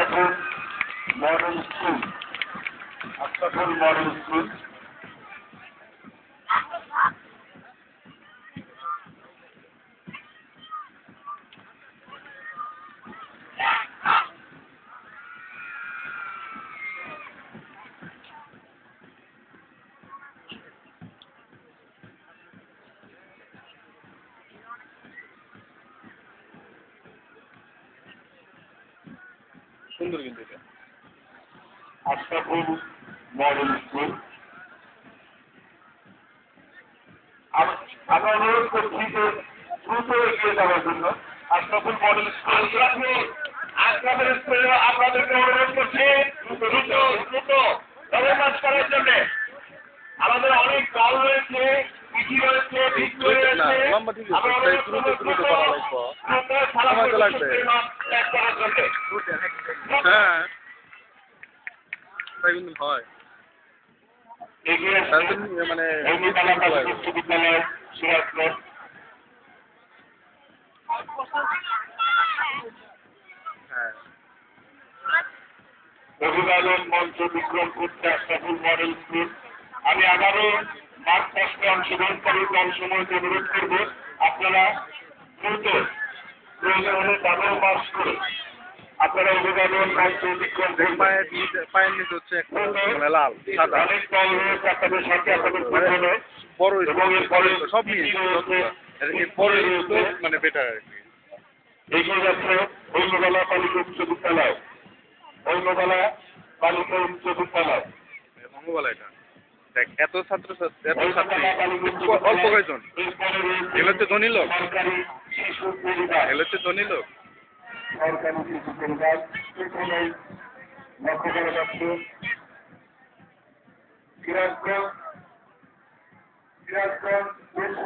Ashraful model school. Ashraful model school. সুন্দর কিন্তু এটা আশরাফুল মডেল স্কুল। আমরা অনুরোধ করছি যে দ্রুত এগিয়ে যাওয়ার জন্য। Ashraful model school. Ashraful school আপনাদেরকে অনুরোধ করছি দ্রুত অবকাশ করার জন্য। আমাদের অনেক দল রয়েছে, পিটি রয়েছে, ভিক্টোরি রয়েছে। আমরা অনুরোধ করব দ্রুত লাগবে। হ্যাঁ তাই কিন্তু হয় মানে বিশ্ববিদ্যালয় সিরাজগঞ্জ। হ্যাঁ অভিভাবক মঞ্চ বিক্রম করতে আশরাফুল মডেল স্কুল। আমি আবারও মাঠ কষ্টে অংশগ্রহণকারী দল সময়কে অনুরোধ করব আপনারা দ্রুত প্রয়োজন হলে ডাবল মার্চ করে আপনারা অভিভাবক মঞ্চ বিক্রম পায়ের নিচে হচ্ছে একটা মানে লাল সাদা অনেক দল রয়েছে আপনাদের সাথে আপনাদের প্রয়োজনে বড় এবং এরপরে সব নিয়ে বড় মানে বেটার আর কি। এগিয়ে যাচ্ছে ঐন্যবালা বালিকা উচ্চ বিদ্যালয়। ঐন্যবালা বালিকা উচ্চ বিদ্যালয়। মঙ্গলবেলা এটা দেখ এত ছাত্রী অল্প কয়েকজন এগুলো হচ্ছে ধনী লোক, সরকারি শিশু পরিবার। এগুলো হচ্ছে ধনী লোক। সরকারি শিশু পরিবার এখানে লক্ষ্য করা যাচ্ছে। সিরাজগঞ্জ